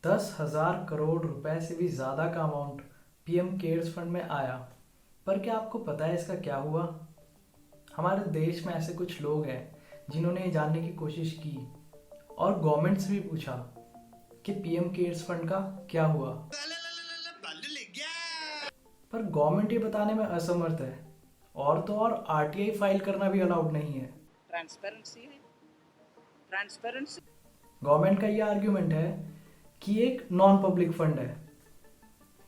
10,000 करोड़ रुपए से भी ज़्यादा का अमाउंट पीएम केयर्स फंड में आया। पर क्या आपको पता है इसका क्या हुआ? हमारे देश में ऐसे कुछ लोग हैं जिन्होंने ये जानने की कोशिश की और गवर्नमेंट से भी पूछा कि पीएम केयर्स फंड का क्या हुआ। पर गवर्नमेंट ये बताने में असमर्थ है और तो और आरटीआई फाइल करना भी अलाउड नहीं है। ट्रांसपेरेंसी गवर्नमेंट का ये आर्ग्यूमेंट है कि एक नॉन पब्लिक फंड है।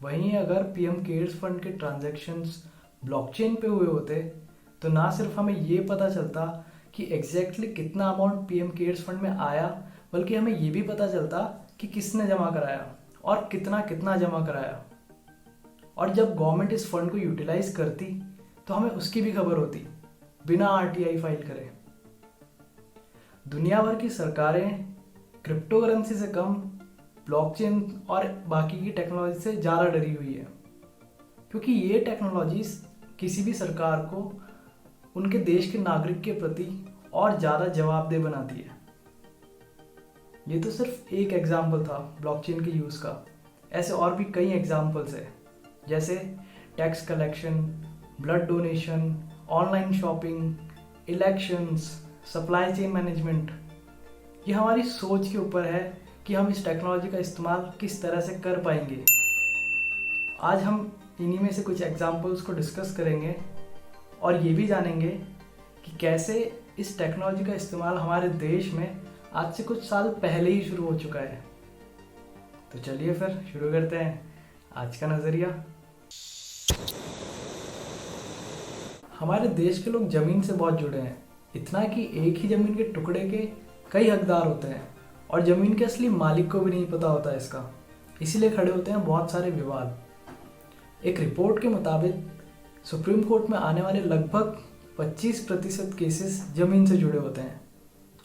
वहीं अगर पीएम केयर्स फंड के ट्रांजैक्शंस ब्लॉकचेन पे हुए होते तो ना सिर्फ हमें ये पता चलता कि एग्जैक्टली कितना अमाउंट पीएम केयर्स फंड में आया, बल्कि हमें ये भी पता चलता कि किसने जमा कराया और कितना कितना जमा कराया। और जब गवर्नमेंट इस फंड को यूटिलाइज करती तो हमें उसकी भी खबर होती बिना आरटीआई फाइल करे। दुनिया भर की सरकारें क्रिप्टो करेंसी से कम ब्लॉकचेन और बाकी की टेक्नोलॉजी से ज़्यादा डरी हुई है, क्योंकि ये टेक्नोलॉजीज किसी भी सरकार को उनके देश के नागरिक के प्रति और ज़्यादा जवाबदेह बनाती है। ये तो सिर्फ एक एग्जाम्पल था ब्लॉकचेन के यूज़ का। ऐसे और भी कई एग्जाम्पल्स है, जैसे tax collection, blood donation, online shopping, elections, supply chain management. ये हमारी सोच के ऊपर है कि हम इस टेक्नोलॉजी का इस्तेमाल किस तरह से कर पाएंगे। आज हम इन्हीं में से कुछ एग्जाम्पल्स को डिस्कस करेंगे और ये भी जानेंगे कि कैसे इस टेक्नोलॉजी का इस्तेमाल हमारे देश में आज से कुछ साल पहले ही शुरू हो चुका है। तो चलिए फिर शुरू करते हैं आज का नज़रिया। हमारे देश के लोग ज़मीन से बहुत जुड़े हैं, इतना कि एक ही ज़मीन के टुकड़े के कई हकदार होते हैं और ज़मीन के असली मालिक को भी नहीं पता होता इसका। इसीलिए खड़े होते हैं बहुत सारे विवाद। एक रिपोर्ट के मुताबिक सुप्रीम कोर्ट में आने वाले लगभग 25% केसेस ज़मीन से जुड़े होते हैं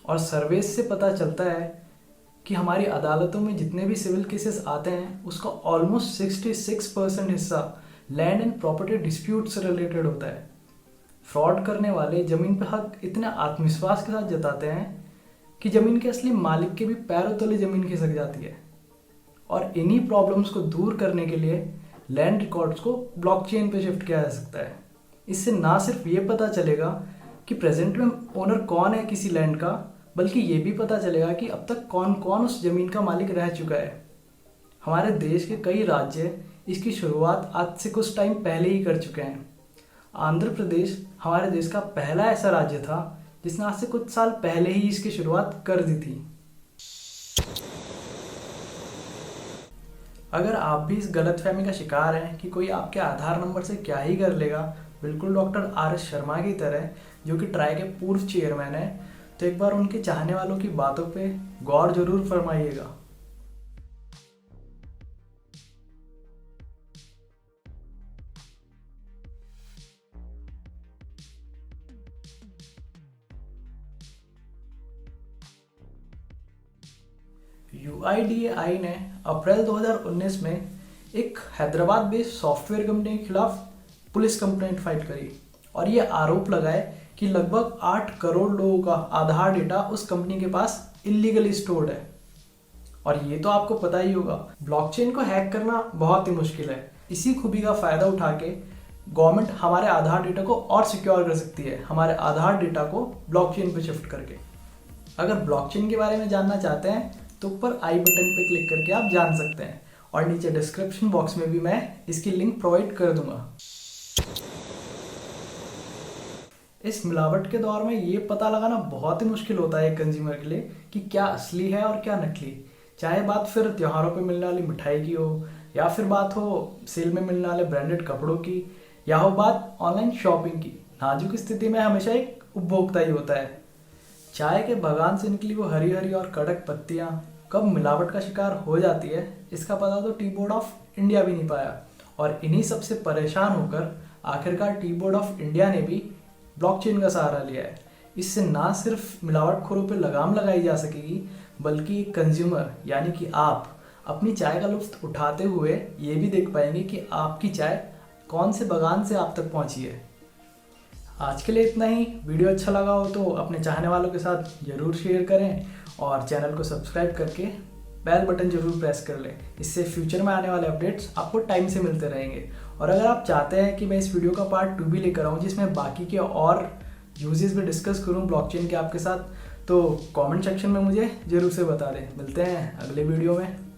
और सर्वेस से पता चलता है कि हमारी अदालतों में जितने भी सिविल केसेस आते हैं उसका ऑलमोस्ट 66% हिस्सा लैंड एंड प्रॉपर्टी डिस्प्यूट से रिलेटेड होता है। फ्रॉड करने वाले ज़मीन पर हक इतने आत्मविश्वास के साथ जताते हैं कि ज़मीन के असली मालिक के भी पैरों तले ज़मीन खिसक जाती है। और इन्हीं प्रॉब्लम्स को दूर करने के लिए लैंड रिकॉर्ड्स को ब्लॉकचेन पे शिफ्ट किया जा सकता है। इससे ना सिर्फ ये पता चलेगा कि प्रेजेंट में ओनर कौन है किसी लैंड का, बल्कि ये भी पता चलेगा कि अब तक कौन कौन उस ज़मीन का मालिक रह चुका है। हमारे देश के कई राज्य इसकी शुरुआत आज से कुछ टाइम पहले ही कर चुके हैं। आंध्र प्रदेश हमारे देश का पहला ऐसा राज्य था जिसने आज से कुछ साल पहले ही इसकी शुरुआत कर दी थी। अगर आप भी इस गलतफहमी का शिकार हैं कि कोई आपके आधार नंबर से क्या ही कर लेगा, बिल्कुल डॉक्टर आर.एस. शर्मा की तरह, जो कि ट्राई के पूर्व चेयरमैन है, तो एक बार उनके चाहने वालों की बातों पे गौर जरूर फरमाइएगा। यूआईडीएआई ने अप्रैल 2019 में एक हैदराबाद बेस्ड सॉफ्टवेयर कंपनी के खिलाफ पुलिस कंप्लेंट फाइल करी और ये आरोप लगाए कि लगभग 8 करोड़ लोगों का आधार डेटा उस कंपनी के पास इलीगली स्टोर्ड है। और ये तो आपको पता ही होगा, ब्लॉकचेन को हैक करना बहुत ही मुश्किल है। इसी खूबी का फायदा उठा के गवर्नमेंट हमारे आधार डेटा को और सिक्योर कर सकती है, हमारे आधार डेटा को ब्लॉकचेन पे शिफ्ट करके। अगर ब्लॉकचेन के बारे में जानना चाहते हैं तो ऊपर आई बटन पे क्लिक करके आप जान सकते हैं और नीचे डिस्क्रिप्शन बॉक्स में भी मैं इसकी लिंक प्रोवाइड कर दूंगा। इस मिलावट के दौर में ये पता लगाना बहुत ही मुश्किल होता है एक कंज्यूमर के लिए कि क्या असली है और क्या नकली। चाहे बात फिर त्योहारों पे मिलने वाली मिठाई की हो, या फिर बात हो सेल में मिलने वाले ब्रांडेड कपड़ों की, या हो बात ऑनलाइन शॉपिंग की। नाजुक स्थिति में हमेशा एक उपभोक्ता ही होता है। चाय के बागान से निकली वो हरी हरी और कड़क पत्तियां कब मिलावट का शिकार हो जाती है, इसका पता तो टी बोर्ड ऑफ इंडिया भी नहीं पाया। और इन्हीं सबसे परेशान होकर आखिरकार टी बोर्ड ऑफ इंडिया ने भी ब्लॉकचेन का सहारा लिया है। इससे ना सिर्फ मिलावटखोरों पर लगाम लगाई जा सकेगी, बल्कि कंज्यूमर यानी कि आप अपनी चाय का लुत्फ उठाते हुए ये भी देख पाएंगे कि आपकी चाय कौन से बागान से आप तक पहुंची है। आज के लिए इतना ही। वीडियो अच्छा लगा हो तो अपने चाहने वालों के साथ ज़रूर शेयर करें और चैनल को सब्सक्राइब करके बेल बटन जरूर प्रेस कर लें। इससे फ्यूचर में आने वाले अपडेट्स आपको टाइम से मिलते रहेंगे। और अगर आप चाहते हैं कि मैं इस वीडियो का पार्ट 2 भी लेकर आऊँ जिसमें बाकी के और यूजेस भी डिस्कस करूँ ब्लॉकचेन के आपके साथ, तो कमेंट सेक्शन में मुझे ज़रूर से बता दें। मिलते हैं अगले वीडियो में।